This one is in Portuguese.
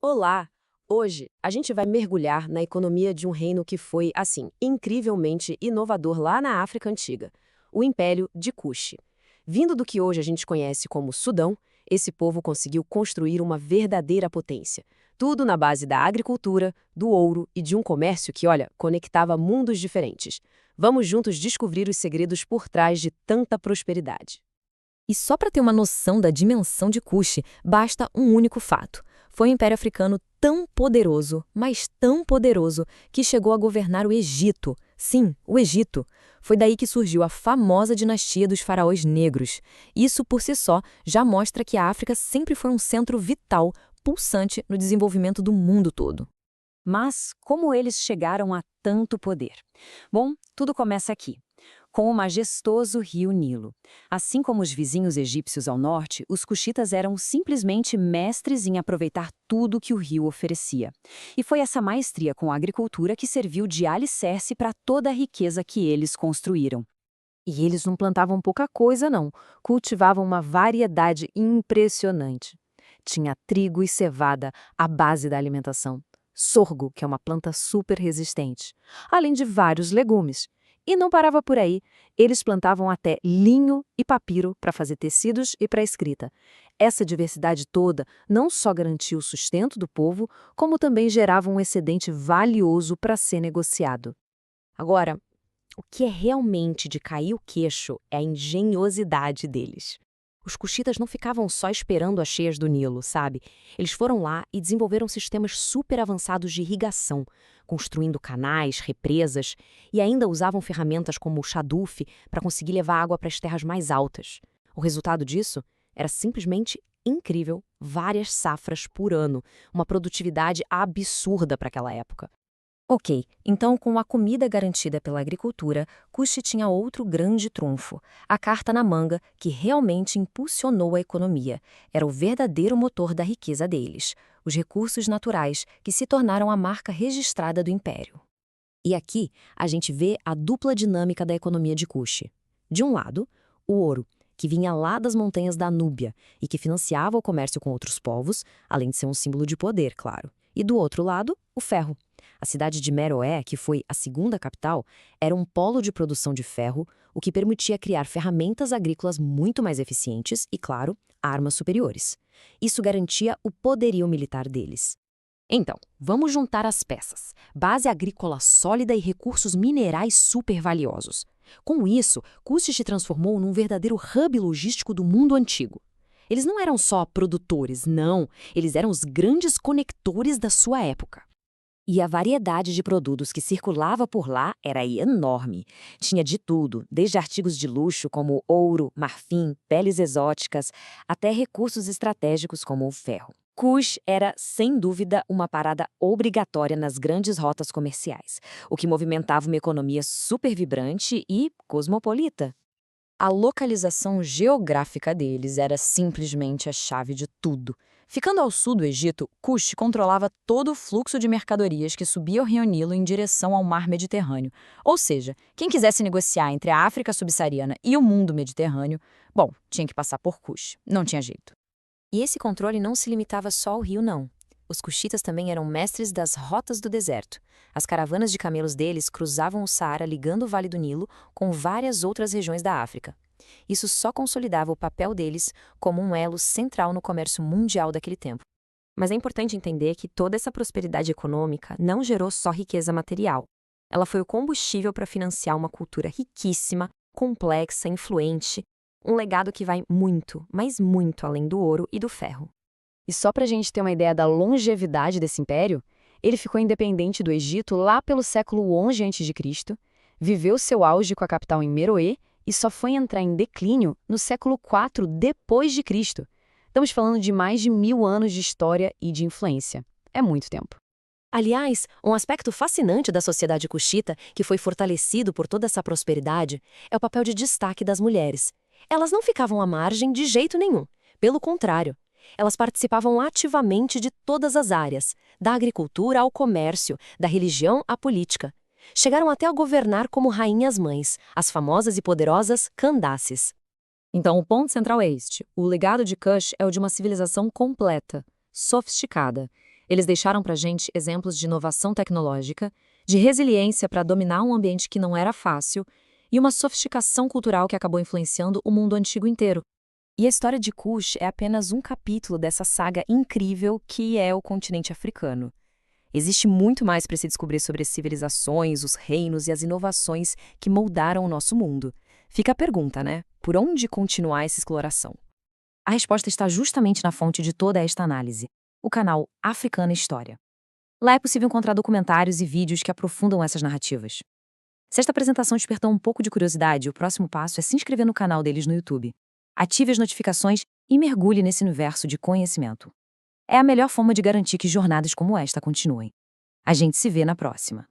Olá! Hoje a gente vai mergulhar na economia de um reino que foi, assim, incrivelmente inovador lá na África Antiga, o Império de Kush. Vindo do que hoje a gente conhece como Sudão, esse povo conseguiu construir uma verdadeira potência. Tudo na base da agricultura, do ouro e de um comércio que, olha, conectava mundos diferentes. Vamos juntos descobrir os segredos por trás de tanta prosperidade. E só para ter uma noção da dimensão de Kush, basta um único fato. Foi um império africano tão poderoso, mas tão poderoso, que chegou a governar o Egito. Sim, o Egito. Foi daí que surgiu a famosa dinastia dos faraós negros. Isso, por si só, já mostra que a África sempre foi um centro vital, pulsante no desenvolvimento do mundo todo. Mas como eles chegaram a tanto poder? Bom, tudo começa aqui, com o majestoso rio Nilo. Assim como os vizinhos egípcios ao norte, os cuxitas eram simplesmente mestres em aproveitar tudo que o rio oferecia. E foi essa maestria com a agricultura que serviu de alicerce para toda a riqueza que eles construíram. E eles não plantavam pouca coisa, não. Cultivavam uma variedade impressionante. Tinha trigo e cevada, a base da alimentação. Sorgo, que é uma planta super resistente. Além de vários legumes. E não parava por aí. Eles plantavam até linho e papiro para fazer tecidos e para escrita. Essa diversidade toda não só garantia o sustento do povo, como também gerava um excedente valioso para ser negociado. Agora, o que é realmente de cair o queixo é a engenhosidade deles. Os cuxitas não ficavam só esperando as cheias do Nilo, sabe? Eles foram lá e desenvolveram sistemas super avançados de irrigação, construindo canais, represas, e ainda usavam ferramentas como o Shaduf para conseguir levar água para as terras mais altas. O resultado disso era simplesmente incrível, várias safras por ano, uma produtividade absurda para aquela época. Ok, então com a comida garantida pela agricultura, Kush tinha outro grande trunfo, a carta na manga, que realmente impulsionou a economia. Era o verdadeiro motor da riqueza deles, os recursos naturais, que se tornaram a marca registrada do império. E aqui a gente vê a dupla dinâmica da economia de Kush. De um lado, o ouro, que vinha lá das montanhas da Núbia e que financiava o comércio com outros povos, além de ser um símbolo de poder, claro. E do outro lado, o ferro. A cidade de Meroé, que foi a segunda capital, era um polo de produção de ferro, o que permitia criar ferramentas agrícolas muito mais eficientes e, claro, armas superiores. Isso garantia o poderio militar deles. Então, vamos juntar as peças. Base agrícola sólida e recursos minerais super valiosos. Com isso, Kush se transformou num verdadeiro hub logístico do mundo antigo. Eles não eram só produtores, não. Eles eram os grandes conectores da sua época. E a variedade de produtos que circulava por lá era enorme. Tinha de tudo, desde artigos de luxo como ouro, marfim, peles exóticas, até recursos estratégicos como o ferro. Kush era, sem dúvida, uma parada obrigatória nas grandes rotas comerciais, o que movimentava uma economia super vibrante e cosmopolita. A localização geográfica deles era simplesmente a chave de tudo. Ficando ao sul do Egito, Kush controlava todo o fluxo de mercadorias que subia o Rio Nilo em direção ao Mar Mediterrâneo. Ou seja, quem quisesse negociar entre a África subsaariana e o mundo Mediterrâneo, bom, tinha que passar por Kush. Não tinha jeito. E esse controle não se limitava só ao rio, não. Os cuxitas também eram mestres das rotas do deserto. As caravanas de camelos deles cruzavam o Saara ligando o Vale do Nilo com várias outras regiões da África. Isso só consolidava o papel deles como um elo central no comércio mundial daquele tempo. Mas é importante entender que toda essa prosperidade econômica não gerou só riqueza material. Ela foi o combustível para financiar uma cultura riquíssima, complexa, influente, um legado que vai muito, mas muito além do ouro e do ferro. E só para a gente ter uma ideia da longevidade desse império, ele ficou independente do Egito lá pelo século XI a.C., viveu seu auge com a capital em Meroé e só foi entrar em declínio no século IV depois de Cristo. Estamos falando de mais de 1000 anos de história e de influência. É muito tempo. Aliás, um aspecto fascinante da sociedade cuxita, que foi fortalecido por toda essa prosperidade, é o papel de destaque das mulheres. Elas não ficavam à margem de jeito nenhum. Pelo contrário, elas participavam ativamente de todas as áreas, da agricultura ao comércio, da religião à política. Chegaram até a governar como rainhas-mães, as famosas e poderosas Candaces. Então, o ponto central é este. O legado de Kush é o de uma civilização completa, sofisticada. Eles deixaram pra gente exemplos de inovação tecnológica, de resiliência para dominar um ambiente que não era fácil e uma sofisticação cultural que acabou influenciando o mundo antigo inteiro. E a história de Kush é apenas um capítulo dessa saga incrível que é o continente africano. Existe muito mais para se descobrir sobre as civilizações, os reinos e as inovações que moldaram o nosso mundo. Fica a pergunta, né? Por onde continuar essa exploração? A resposta está justamente na fonte de toda esta análise, o canal Africana História. Lá é possível encontrar documentários e vídeos que aprofundam essas narrativas. Se esta apresentação despertou um pouco de curiosidade, o próximo passo é se inscrever no canal deles no YouTube. Ative as notificações e mergulhe nesse universo de conhecimento. É a melhor forma de garantir que jornadas como esta continuem. A gente se vê na próxima.